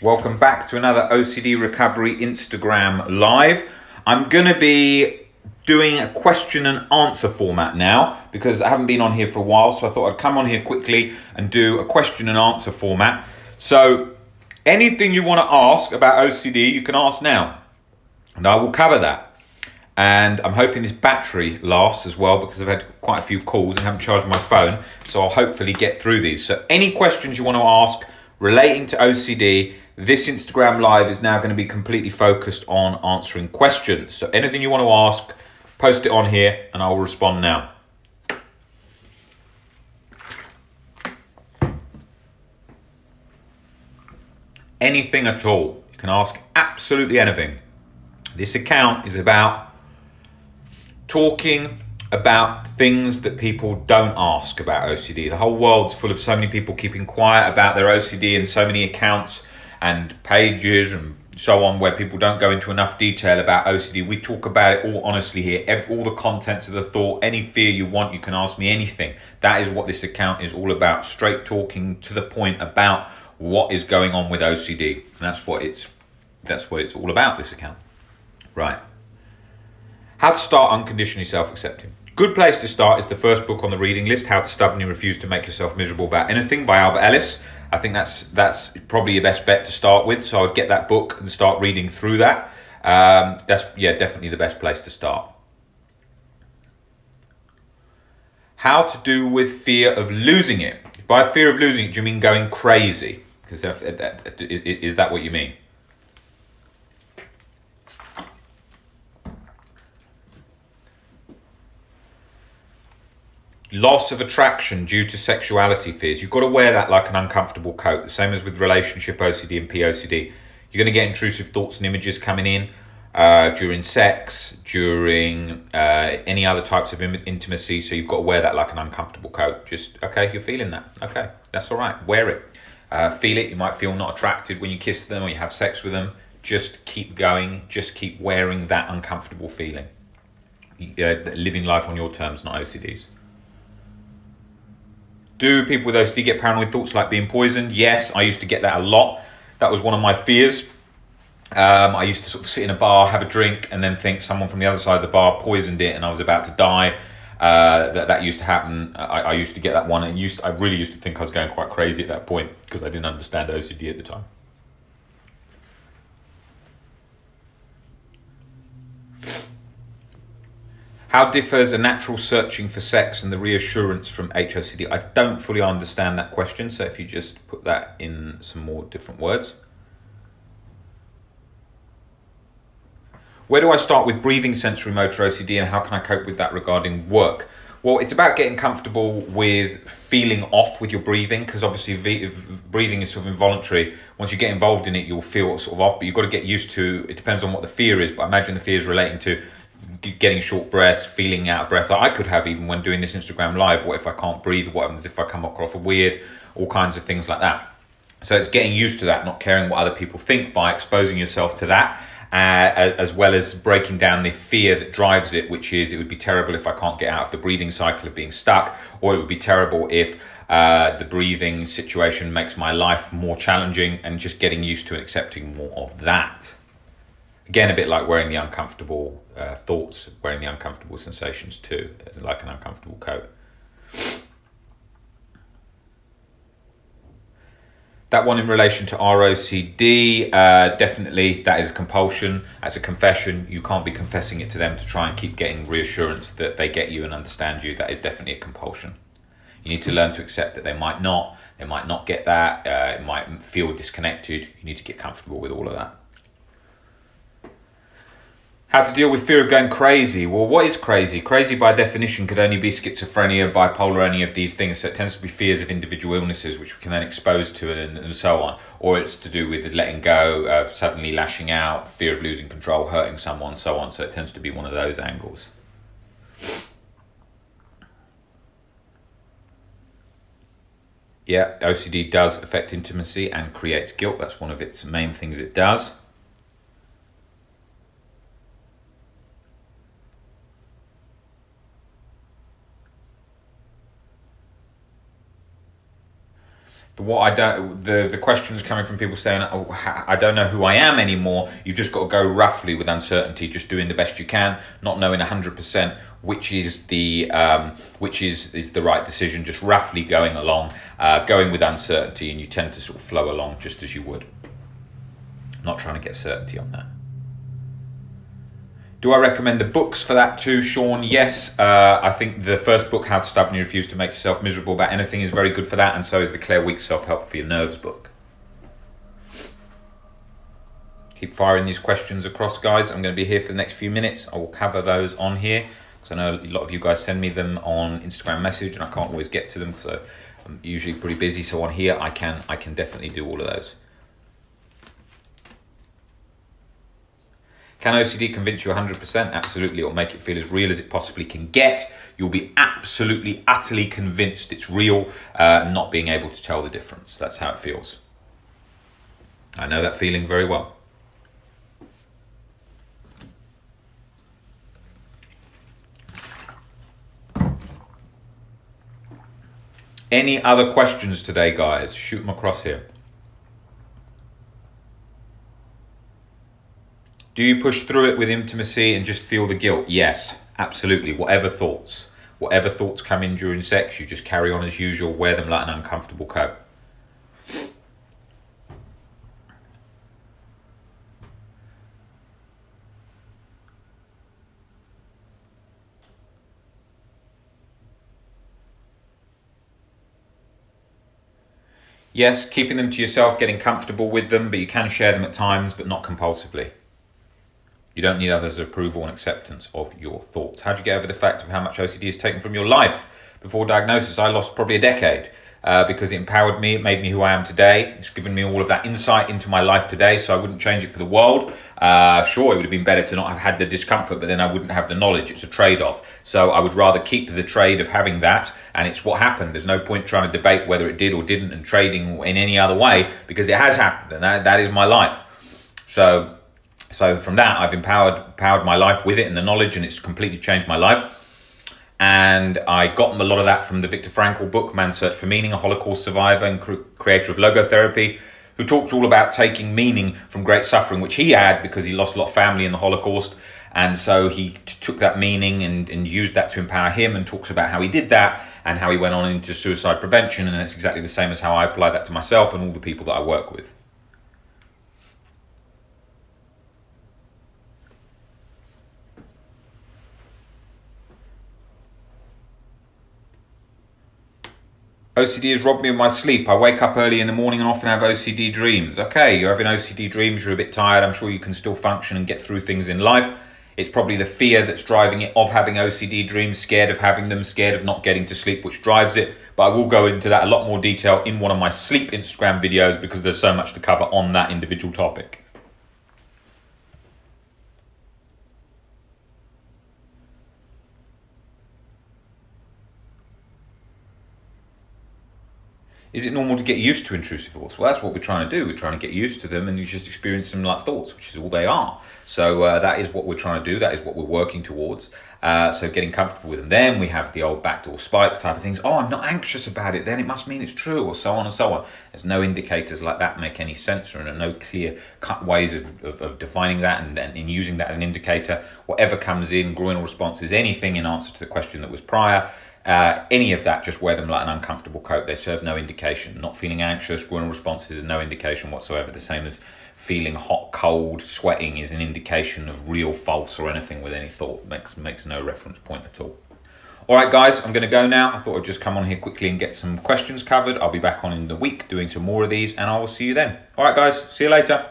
Welcome back to another OCD Recovery Instagram Live. I'm going to be doing a question and answer format now because I haven't been on here for a while, so I thought I'd come on here quickly and do a question and answer format. So anything you want to ask about OCD, you can ask now, and I will cover that. And I'm hoping this battery lasts as well because I've had quite a few calls and haven't charged my phone, so I'll hopefully get through these. So any questions you want to ask relating to OCD, this Instagram Live is now going to be completely focused on answering questions. So anything you want to ask, post it on here and I'll respond now. Anything at all. You can ask absolutely anything. This account is about talking about things that people don't ask about OCD. The whole world's full of so many people keeping quiet about their OCD and so many accounts and pages and so on where people don't go into enough detail about OCD. We talk about it all honestly here. All the contents of the thought, any fear you want, you can ask me anything. That is what this account is all about. Straight talking to the point about what is going on with OCD. And that's what it's all about, this account. Right. How to start unconditionally self-accepting. Good place to start is the first book on the reading list, How to Stubbornly Refuse to Make Yourself Miserable About Anything by Albert Ellis. I think that's probably your best bet to start with. So I'd get that book and start reading through that. That's definitely the best place to start. How to do with fear of losing it. By fear of losing it, do you mean going crazy? Because is that what you mean? Loss of attraction due to sexuality fears. You've got to wear that like an uncomfortable coat. The same as with relationship OCD and POCD. You're going to get intrusive thoughts and images coming in during sex, during any other types of intimacy. So you've got to wear that like an uncomfortable coat. Just, okay, you're feeling that. Okay, that's all right. Wear it. Feel it. You might feel not attracted when you kiss them or you have sex with them. Just keep going. Just keep wearing that uncomfortable feeling. Living life on your terms, not OCD's. Do people with OCD get paranoid thoughts like being poisoned? Yes, I used to get that a lot. That was one of my fears. I used to sort of sit in a bar, have a drink, and then think someone from the other side of the bar poisoned it and I was about to die. That used to happen. I used to get that one. I really used to think I was going quite crazy at that point because I didn't understand OCD at the time. How differs a natural searching for sex and the reassurance from HOCD? I don't fully understand that question, so if you just put that in some more different words. Where do I start with breathing sensory motor OCD and how can I cope with that regarding work? Well, it's about getting comfortable with feeling off with your breathing because obviously breathing is sort of involuntary. Once you get involved in it, you'll feel sort of off, but you've got to get used to, it depends on what the fear is, but I imagine the fear is relating to getting short breaths, feeling out of breath like I could have even when doing this Instagram Live. What if I can't breathe? What happens if I come across weird? All kinds of things like that. So it's getting used to that, not caring what other people think by exposing yourself to that, as well as breaking down the fear that drives it, which is it would be terrible if I can't get out of the breathing cycle of being stuck, or it would be terrible if the breathing situation makes my life more challenging, and just getting used to and accepting more of that. Again, a bit like wearing the uncomfortable thoughts, wearing the uncomfortable sensations too, as like an uncomfortable coat. That one in relation to ROCD, definitely that is a compulsion. As a confession, you can't be confessing it to them to try and keep getting reassurance that they get you and understand you. That is definitely a compulsion. You need to learn to accept that they might not get that, it might feel disconnected. You need to get comfortable with all of that. How to deal with fear of going crazy. Well, what is crazy? Crazy by definition could only be schizophrenia, bipolar, any of these things. So it tends to be fears of individual illnesses, which we can then expose to and so on. Or it's to do with letting go, suddenly lashing out, fear of losing control, hurting someone, so on. So it tends to be one of those angles. Yeah, OCD does affect intimacy and creates guilt. That's one of its main things it does. The questions coming from people saying, oh, I don't know who I am anymore. You've just got to go roughly with uncertainty, just doing the best you can, not knowing 100% which is the right decision, just roughly going along, going with uncertainty, and you tend to sort of flow along just as you would. Not trying to get certainty on that. Do I recommend the books for that too, Sean? Yes. I think the first book, How to Stubbornly Refuse to Make Yourself Miserable About Anything, is very good for that, and so is the Claire Weeks Self-Help for Your Nerves book. Keep firing these questions across, guys. I'm going to be here for the next few minutes. I will cover those on here, because I know a lot of you guys send me them on Instagram message, and I can't always get to them, so I'm usually pretty busy. So on here, I can definitely do all of those. Can OCD convince you 100%? Absolutely. It will make it feel as real as it possibly can get. You'll be absolutely, utterly convinced it's real, not being able to tell the difference. That's how it feels. I know that feeling very well. Any other questions today, guys? Shoot them across here. Do you push through it with intimacy and just feel the guilt? Yes, absolutely. Whatever thoughts come in during sex, you just carry on as usual, wear them like an uncomfortable coat. Yes, keeping them to yourself, getting comfortable with them, but you can share them at times, but not compulsively. You don't need others' approval and acceptance of your thoughts. How do you get over the fact of how much OCD is taken from your life? Before diagnosis, I lost probably a decade because it empowered me. It made me who I am today. It's given me all of that insight into my life today, so I wouldn't change it for the world. Sure, it would have been better to not have had the discomfort, but then I wouldn't have the knowledge. It's a trade-off. So I would rather keep the trade of having that, and it's what happened. There's no point trying to debate whether it did or didn't and trading in any other way, because it has happened, and that is my life. So from that, I've empowered my life with it and the knowledge, and it's completely changed my life. And I got a lot of that from the Viktor Frankl book, Man's Search for Meaning, a Holocaust survivor and creator of logotherapy, who talked all about taking meaning from great suffering, which he had because he lost a lot of family in the Holocaust. And so he took that meaning and used that to empower him, and talks about how he did that and how he went on into suicide prevention. And it's exactly the same as how I apply that to myself and all the people that I work with. OCD has robbed me of my sleep. I wake up early in the morning and often have OCD dreams. Okay, you're having OCD dreams, you're a bit tired. I'm sure you can still function and get through things in life. It's probably the fear that's driving it of having OCD dreams, scared of having them, scared of not getting to sleep, which drives it. But I will go into that a lot more detail in one of my sleep Instagram videos, because there's so much to cover on that individual topic. Is it normal to get used to intrusive thoughts? Well, that's what we're trying to do. We're trying to get used to them, and you just experience them like thoughts, which is all they are. So that is what we're trying to do. That is what we're working towards. So getting comfortable with them. Then we have the old backdoor spike type of things. Oh, I'm not anxious about it. Then it must mean it's true, or so on and so on. There's no indicators like that make any sense, or no clear cut ways of defining that and in using that as an indicator. Whatever comes in, groinal responses, anything in answer to the question that was prior, any of that, just wear them like an uncomfortable coat. They serve no indication. Not feeling anxious, groinal responses are no indication whatsoever. The same as feeling hot, cold, sweating is an indication of real, false, or anything with any thought. Makes no reference point at all. All right, guys, I'm going to go now. I thought I'd just come on here quickly and get some questions covered. I'll be back on in the week doing some more of these, and I will see you then. All right, guys, see you later.